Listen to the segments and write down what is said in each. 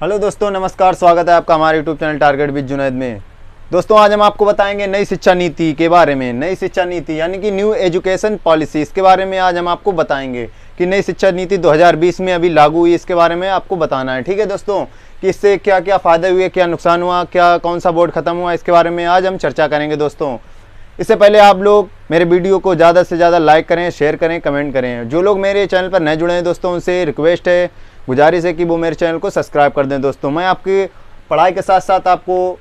Hello दोस्तों, नमस्कार। स्वागत है आपका हमारे YouTube channel target with Junaid में। दोस्तों, आज हम आपको बताएंगे नई शिक्षा नीति के बारे में। नई शिक्षा नीति यानी कि न्यू एजुकेशन पॉलिसी, इसके बारे में आज हम आपको बताएंगे कि नई शिक्षा नीति 2020 में अभी लागू हुई, इसके बारे में आपको बताना है। ठीक है दोस्तों, कि इससे क्या क्या फ़ायदे हुए, क्या नुकसान हुआ, क्या कौन सा बोर्ड ख़त्म हुआ, इसके बारे में आज हम चर्चा करेंगे दोस्तों। इससे पहले आप लोग मेरे वीडियो को ज़्यादा से ज़्यादा लाइक करें, शेयर करें, कमेंट करें। जो लोग मेरे चैनल पर नए जुड़े हैं दोस्तों, उनसे रिक्वेस्ट है, गुजारिश है कि वो मेरे चैनल को सब्सक्राइब कर दें दोस्तों। मैं आपकी पढ़ाई के साथ साथ आपको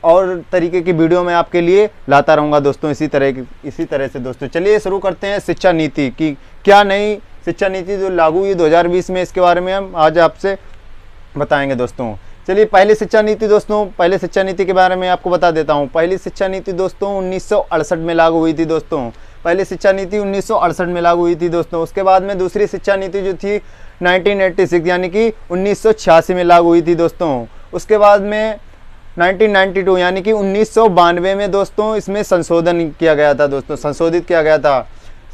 और तरीके की वीडियो मैं आपके लिए लाता रहूँगा दोस्तों, इसी तरह से दोस्तों। चलिए शुरू करते हैं शिक्षा नीति की। क्या नई शिक्षा नीति जो लागू हुई 2020 में, इसके बारे में हम आज आपसे बताएंगे दोस्तों। चलिए पहली शिक्षा नीति दोस्तों, पहले शिक्षा नीति के बारे में आपको बता देता हूँ। पहली शिक्षा नीति दोस्तों 1968 में लागू हुई थी दोस्तों। पहली शिक्षा नीति 1968 में लागू हुई थी दोस्तों। उसके बाद में दूसरी शिक्षा नीति जो थी 1986 यानी कि 1986 में लागू हुई थी दोस्तों। उसके बाद में 1992 यानी कि 1992 में दोस्तों इसमें संशोधन किया गया था दोस्तों, संशोधित किया गया था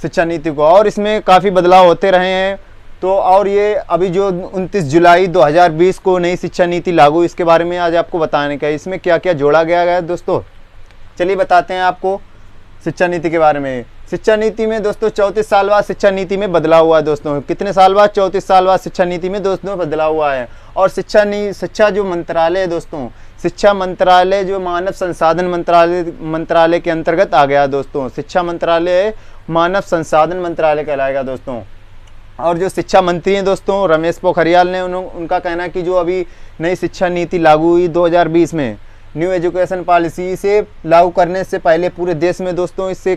शिक्षा नीति को, और इसमें काफ़ी बदलाव होते रहे हैं। तो और ये अभी जो 29 जुलाई 2020 को नई शिक्षा नीति लागू, इसके बारे में आज आपको बताने का है, इसमें क्या क्या जोड़ा गया है दोस्तों। चलिए बताते हैं आपको शिक्षा नीति के बारे में। शिक्षा नीति में दोस्तों 34 साल बाद शिक्षा नीति में बदलाव हुआ है दोस्तों। कितने साल बाद? 34 साल बाद शिक्षा नीति में दोस्तों बदलाव हुआ है। और शिक्षा जो मंत्रालय है दोस्तों, शिक्षा मंत्रालय जो मानव संसाधन मंत्रालय के अंतर्गत आ गया दोस्तों। शिक्षा मंत्रालय मानव संसाधन मंत्रालय कहलाएगा दोस्तों। और जो शिक्षा मंत्री हैं दोस्तों रमेश पोखरियाल ने, उनका कहना है कि जो अभी नई शिक्षा नीति लागू हुई 2020 में, न्यू एजुकेशन पॉलिसी से लागू करने से पहले पूरे देश में दोस्तों इससे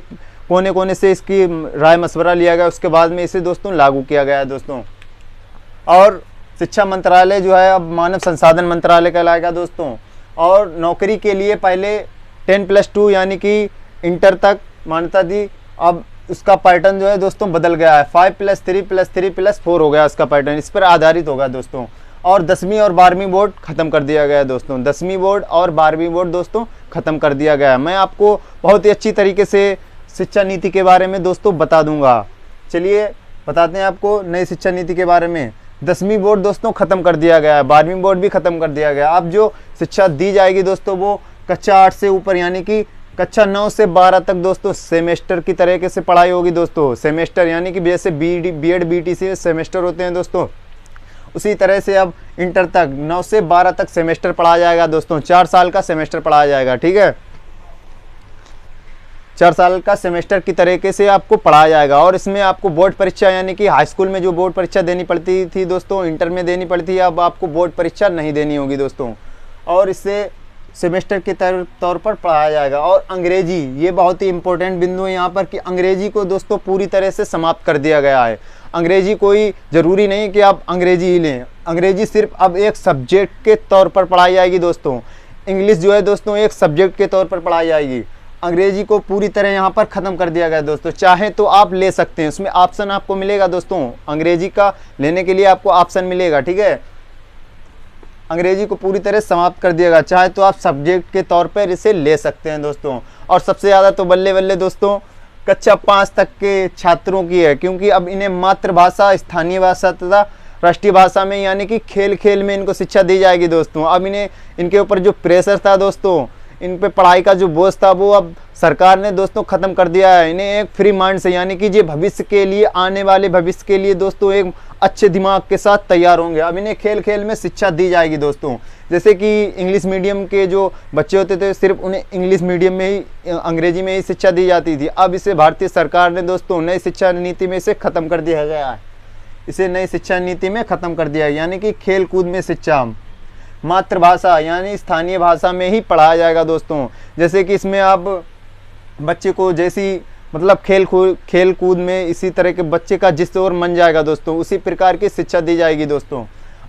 कोने कोने से इसकी राय मशवरा लिया गया। उसके बाद में इसे दोस्तों लागू किया गया है दोस्तों। और शिक्षा मंत्रालय जो है अब मानव संसाधन मंत्रालय कहलाएगा दोस्तों। और नौकरी के लिए पहले 10+2 यानी कि इंटर तक मान्यता थी, अब उसका पैटर्न जो है दोस्तों बदल गया है। 5+3+3+4 हो गया उसका पैटर्न, इस पर आधारित होगा दोस्तों। और 10वीं और 12वीं बोर्ड ख़त्म कर दिया गया है दोस्तों। 10वीं बोर्ड और 12वीं बोर्ड दोस्तों ख़त्म कर दिया गया है। मैं आपको बहुत ही अच्छी तरीके से शिक्षा नीति के बारे में दोस्तों बता दूंगा। चलिए बताते हैं आपको नई शिक्षा नीति के बारे में। 10वीं बोर्ड दोस्तों ख़त्म कर दिया गया है, 12वीं बोर्ड भी ख़त्म कर दिया गया। अब जो शिक्षा दी जाएगी दोस्तों वो कक्षा 8 से ऊपर यानी कि कक्षा 9 से 12 तक दोस्तों सेमेस्टर की तरीके से पढ़ाई होगी दोस्तों। सेमेस्टर यानी कि जैसे बीएड बीटीसी सेमेस्टर होते हैं दोस्तों, उसी तरह से अब इंटर तक 9 से 12 तक सेमेस्टर पढ़ाया जाएगा दोस्तों। 4 साल का सेमेस्टर पढ़ाया जाएगा। ठीक है, 4 साल का सेमेस्टर की तरीके से आपको पढ़ाया जाएगा। और इसमें आपको बोर्ड परीक्षा यानी कि हाई स्कूल में जो बोर्ड परीक्षा देनी पड़ती थी दोस्तों, इंटर में देनी पड़ती है, अब आपको बोर्ड परीक्षा नहीं देनी होगी दोस्तों। और इससे सेमेस्टर के तौर पर पढ़ाया जाएगा। और अंग्रेजी, ये बहुत ही इंपॉर्टेंट बिंदु है यहाँ पर कि अंग्रेजी को दोस्तों पूरी तरह से समाप्त कर दिया गया है। अंग्रेजी कोई ज़रूरी नहीं कि आप अंग्रेजी ही लें, अंग्रेजी सिर्फ अब एक सब्जेक्ट के तौर पर पढ़ाई जाएगी दोस्तों। इंग्लिश जो है दोस्तों एक सब्जेक्ट के तौर पर पढ़ाई जाएगी। अंग्रेजी को पूरी तरह यहाँ पर ख़त्म कर दिया गया है दोस्तों। चाहे तो आप ले सकते हैं, उसमें ऑप्शन आपको मिलेगा दोस्तों, अंग्रेजी का लेने के लिए आपको ऑप्शन मिलेगा। ठीक है, अंग्रेजी को पूरी तरह समाप्त कर दिया गया, चाहे तो आप सब्जेक्ट के तौर पर इसे ले सकते हैं दोस्तों। और सबसे ज़्यादा तो बल्ले बल्ले दोस्तों कक्षा 5 तक के छात्रों की है, क्योंकि अब इन्हें मातृभाषा, स्थानीय भाषा तथा राष्ट्रीय भाषा में यानी कि खेल खेल में इनको शिक्षा दी जाएगी दोस्तों। अब इनके ऊपर जो प्रेशर था दोस्तों, इन पे पढ़ाई का जो बोझ था वो अब सरकार ने दोस्तों ख़त्म कर दिया है। इन्हें एक फ्री माइंड से यानी कि ये भविष्य के लिए, आने वाले भविष्य के लिए दोस्तों एक अच्छे दिमाग के साथ तैयार होंगे। अब इन्हें खेल खेल में शिक्षा दी जाएगी दोस्तों। जैसे कि इंग्लिश मीडियम के जो बच्चे होते थे सिर्फ उन्हें इंग्लिश मीडियम में ही, अंग्रेजी में ही शिक्षा दी जाती थी, अब इसे भारतीय सरकार ने दोस्तों नई शिक्षा नीति में इसे ख़त्म कर दिया गया है। इसे नई शिक्षा नीति में ख़त्म कर दिया है, यानी कि खेल कूद में शिक्षा, मातृभाषा यानी स्थानीय भाषा में ही पढ़ाया जाएगा दोस्तों। जैसे कि इसमें आप बच्चे को जैसी मतलब खेल कूद में इसी तरह के बच्चे का जिस ओर मन जाएगा दोस्तों, उसी प्रकार की शिक्षा दी जाएगी दोस्तों।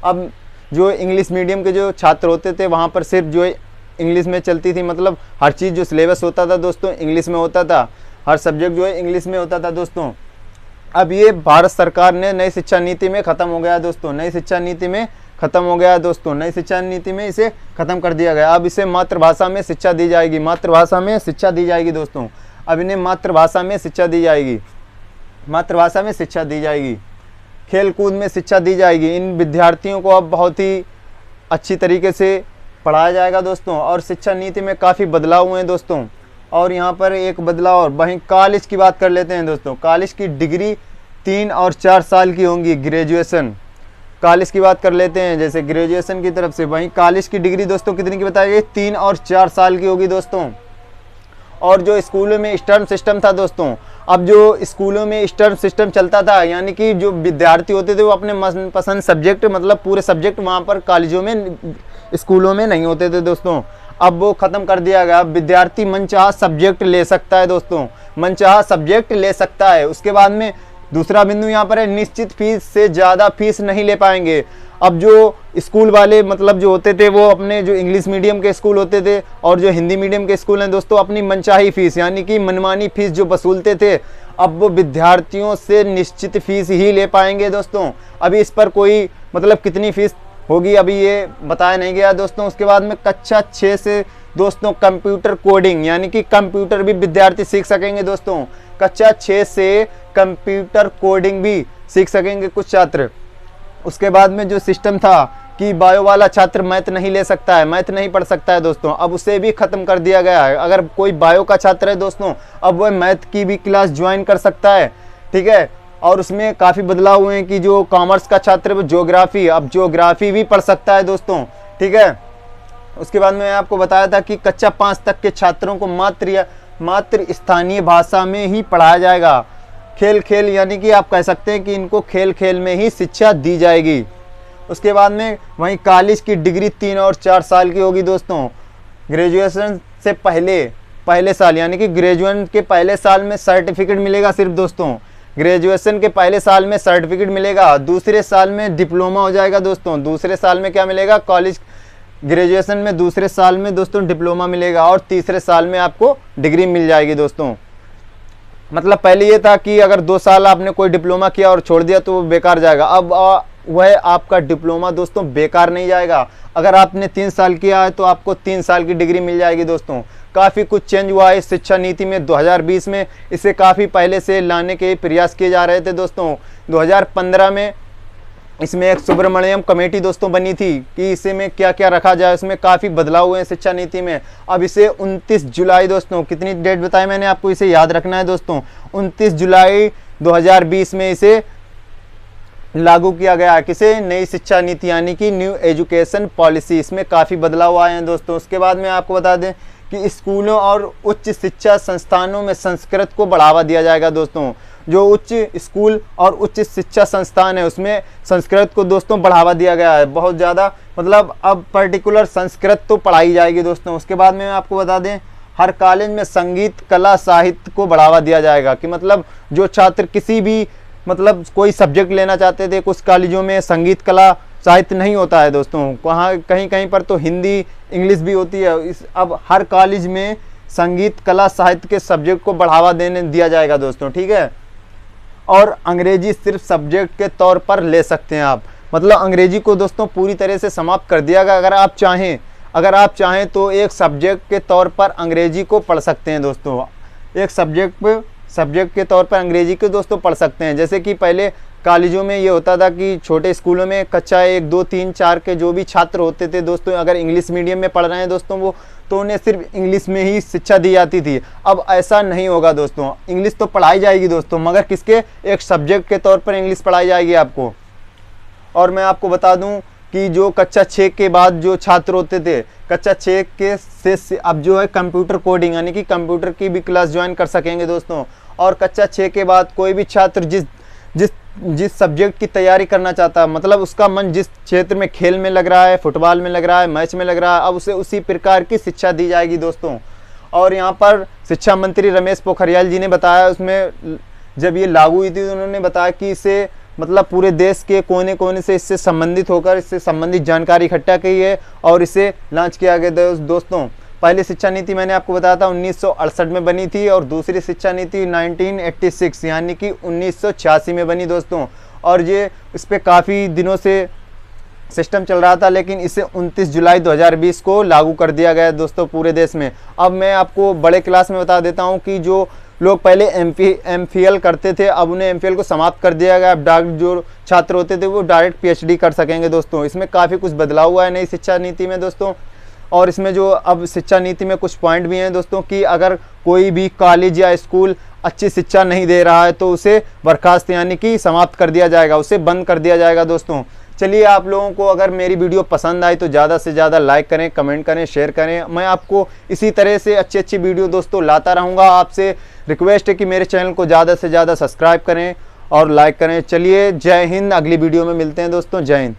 अब जो इंग्लिश मीडियम के जो छात्र होते थे वहाँ पर सिर्फ जो इंग्लिश में चलती थी, मतलब हर चीज़ जो सिलेबस होता था दोस्तों इंग्लिश में होता था, हर सब्जेक्ट जो है इंग्लिश में होता था दोस्तों। अब ये भारत सरकार ने नई शिक्षा नीति में ख़त्म हो गया दोस्तों, नई शिक्षा नीति में ख़त्म हो गया दोस्तों, नई शिक्षा नीति में इसे ख़त्म कर दिया गया। अब इसे मातृभाषा में शिक्षा दी जाएगी, मातृभाषा में शिक्षा दी जाएगी दोस्तों। अब इन्हें मातृभाषा में शिक्षा दी जाएगी, मातृभाषा में शिक्षा दी जाएगी। खेल कूद में शिक्षा दी जाएगी। इन विद्यार्थियों को अब बहुत ही अच्छी तरीके से पढ़ाया जाएगा दोस्तों। और शिक्षा नीति में काफ़ी बदलाव हुए हैं दोस्तों। और यहाँ पर एक बदलाव और वहीं कॉलेज की बात कर लेते हैं दोस्तों। कॉलेज की डिग्री 3 और 4 साल की होंगी, ग्रेजुएशन। कॉलेज की बात कर लेते हैं जैसे ग्रेजुएशन की तरफ से, वहीं कॉलेज की डिग्री दोस्तों कितनी की बताई गई, 3 और 4 साल की होगी दोस्तों। और जो स्कूलों में स्टर्म सिस्टम था दोस्तों, अब जो स्कूलों में स्टर्म सिस्टम चलता था, यानी कि जो विद्यार्थी होते थे वो अपने मनपसंद सब्जेक्ट, मतलब पूरे सब्जेक्ट वहाँ पर कॉलेजों में, स्कूलों में नहीं होते थे दोस्तों, अब वो ख़त्म कर दिया गया। अब विद्यार्थी मनचाहा सब्जेक्ट ले सकता है दोस्तों, मनचाहा सब्जेक्ट ले सकता है। उसके बाद में दूसरा बिंदु यहाँ पर है, निश्चित फीस से ज़्यादा फीस नहीं ले पाएंगे। अब जो स्कूल वाले मतलब जो होते थे वो अपने जो इंग्लिश मीडियम के स्कूल होते थे और जो हिंदी मीडियम के स्कूल हैं दोस्तों, अपनी मनचाही फीस यानी कि मनमानी फीस जो वसूलते थे, अब वो विद्यार्थियों से निश्चित फीस ही ले पाएंगे दोस्तों। अभी इस पर कोई मतलब कितनी फीस होगी अभी ये बताया नहीं गया दोस्तों। उसके बाद में कक्षा 6 से दोस्तों कंप्यूटर कोडिंग यानी कि कंप्यूटर भी विद्यार्थी सीख सकेंगे दोस्तों। कक्षा 6 से कंप्यूटर कोडिंग भी सीख सकेंगे कुछ छात्र। उसके बाद में जो सिस्टम था कि बायो वाला छात्र मैथ नहीं ले सकता है, मैथ नहीं पढ़ सकता है दोस्तों, अब उसे भी ख़त्म कर दिया गया है। अगर कोई बायो का छात्र है दोस्तों, अब वह मैथ की भी क्लास ज्वाइन कर सकता है, ठीक है। और उसमें काफ़ी बदलाव हुए हैं कि जो कॉमर्स का छात्र है वो ज्योग्राफी, अब ज्योग्राफी भी पढ़ सकता है दोस्तों, ठीक है। उसके बाद में आपको बताया था कि कक्षा 5 तक के छात्रों को मात्र स्थानीय भाषा में ही पढ़ाया जाएगा। खेल खेल यानी कि आप कह सकते हैं कि इनको खेल खेल में ही शिक्षा दी जाएगी। उसके बाद में वहीं कॉलेज की डिग्री 3 और 4 साल की होगी दोस्तों। ग्रेजुएशन से पहले साल यानी कि ग्रेजुएशन के पहले साल में सर्टिफिकेट मिलेगा सिर्फ दोस्तों, ग्रेजुएशन के पहले साल में सर्टिफिकेट मिलेगा। दूसरे साल में डिप्लोमा हो जाएगा दोस्तों। दूसरे साल में क्या मिलेगा, कॉलेज ग्रेजुएशन में दूसरे साल में दोस्तों डिप्लोमा मिलेगा और तीसरे साल में आपको डिग्री मिल जाएगी दोस्तों। मतलब पहले ये था कि अगर 2 साल आपने कोई डिप्लोमा किया और छोड़ दिया तो वो बेकार जाएगा, अब वह आपका डिप्लोमा दोस्तों बेकार नहीं जाएगा। अगर आपने 3 साल किया है तो आपको 3 साल की डिग्री मिल जाएगी दोस्तों। काफ़ी कुछ चेंज हुआ है शिक्षा नीति में 2020 में, इसे काफ़ी पहले से लाने के प्रयास किए जा रहे थे दोस्तों। 2015 में इसमें एक सुब्रमण्यम कमेटी दोस्तों बनी थी कि इसे में क्या क्या रखा जाए, उसमें काफ़ी बदलाव हुए हैं शिक्षा नीति में। अब इसे 29 जुलाई दोस्तों, कितनी डेट बताई मैंने आपको, इसे याद रखना है दोस्तों, 29 जुलाई 2020 में इसे लागू किया गया है। किसे, नई शिक्षा नीति यानी कि न्यू एजुकेशन पॉलिसी, इसमें काफ़ी बदलाव आए हैं दोस्तों। उसके बाद में आपको बता दें कि स्कूलों और उच्च शिक्षा संस्थानों में संस्कृत को बढ़ावा दिया जाएगा दोस्तों। जो उच्च स्कूल और उच्च शिक्षा संस्थान है उसमें संस्कृत को दोस्तों बढ़ावा दिया गया है बहुत ज़्यादा, मतलब अब पर्टिकुलर संस्कृत तो पढ़ाई जाएगी दोस्तों। उसके बाद में आपको बता दें हर कॉलेज में संगीत कला साहित्य को बढ़ावा दिया जाएगा कि मतलब जो छात्र किसी भी मतलब कोई सब्जेक्ट लेना चाहते थे, कुछ कॉलेजों में संगीत कला साहित्य नहीं होता है दोस्तों, वहाँ कहीं कहीं पर तो हिंदी इंग्लिश भी होती है। अब हर कॉलेज में संगीत कला साहित्य के सब्जेक्ट को बढ़ावा दिया जाएगा दोस्तों, ठीक है। और अंग्रेजी सिर्फ सब्जेक्ट के तौर पर ले सकते हैं आप, मतलब अंग्रेजी को दोस्तों पूरी तरह से समाप्त कर दिया गया। अगर आप चाहें तो एक सब्जेक्ट के तौर पर अंग्रेजी को पढ़ सकते हैं दोस्तों, एक सब्जेक्ट के तौर पर अंग्रेजी को दोस्तों पढ़ सकते हैं। जैसे कि पहले कॉलेजों में ये होता था कि छोटे स्कूलों में कक्षा 1, 2, 3, 4 के जो भी छात्र होते थे दोस्तों, अगर इंग्लिश मीडियम में पढ़ रहे हैं दोस्तों वो, तो उन्हें सिर्फ इंग्लिश में ही शिक्षा दी जाती थी। अब ऐसा नहीं होगा दोस्तों, इंग्लिश तो पढ़ाई जाएगी दोस्तों, मगर किसके, एक सब्जेक्ट के तौर पर इंग्लिश पढ़ाई जाएगी आपको। और मैं आपको बता दूं कि जो कक्षा 6 के बाद जो छात्र होते थे, कक्षा 6 के से अब जो है कंप्यूटर कोडिंग यानी कि कंप्यूटर की भी क्लास ज्वाइन कर सकेंगे दोस्तों। और कक्षा 6 के बाद कोई भी छात्र जिस सब्जेक्ट की तैयारी करना चाहता है, मतलब उसका मन जिस क्षेत्र में खेल में लग रहा है, फुटबॉल में लग रहा है, मैच में लग रहा है, अब उसे उसी प्रकार की शिक्षा दी जाएगी दोस्तों। और यहाँ पर शिक्षा मंत्री रमेश पोखरियाल जी ने बताया, उसमें जब ये लागू हुई थी तो उन्होंने बताया कि इसे मतलब पूरे देश के कोने कोने से इससे संबंधित होकर इससे संबंधित जानकारी इकट्ठा की है और इसे लॉन्च किया गया दोस्तों। पहली शिक्षा नीति मैंने आपको बताया था 1968 में बनी थी और दूसरी शिक्षा नीति 1986 यानी कि 1986 में बनी दोस्तों। और ये इस पर काफ़ी दिनों से सिस्टम चल रहा था, लेकिन इसे 29 जुलाई 2020 को लागू कर दिया गया दोस्तों पूरे देश में। अब मैं आपको बड़े क्लास में बता देता हूँ कि जो लोग पहले MPhil करते थे, अब उन्हें MPhil को समाप्त कर दिया गया। अब डायरेक्ट जो छात्र होते थे वो डायरेक्ट PhD कर सकेंगे दोस्तों। इसमें काफ़ी कुछ बदलाव हुआ है नई शिक्षा नीति में दोस्तों। और इसमें जो अब शिक्षा नीति में कुछ पॉइंट भी हैं दोस्तों कि अगर कोई भी कॉलेज या स्कूल अच्छी शिक्षा नहीं दे रहा है तो उसे बर्खास्त यानी कि समाप्त कर दिया जाएगा, उसे बंद कर दिया जाएगा दोस्तों। चलिए, आप लोगों को अगर मेरी वीडियो पसंद आई तो ज़्यादा से ज़्यादा लाइक करें, कमेंट करें, शेयर करें। मैं आपको इसी तरह से अच्छी अच्छी वीडियो दोस्तों लाता रहूँगा। आपसे रिक्वेस्ट है कि मेरे चैनल को ज़्यादा से ज़्यादा सब्सक्राइब करें और लाइक करें। चलिए, जय हिंद। अगली वीडियो में मिलते हैं दोस्तों। जय हिंद।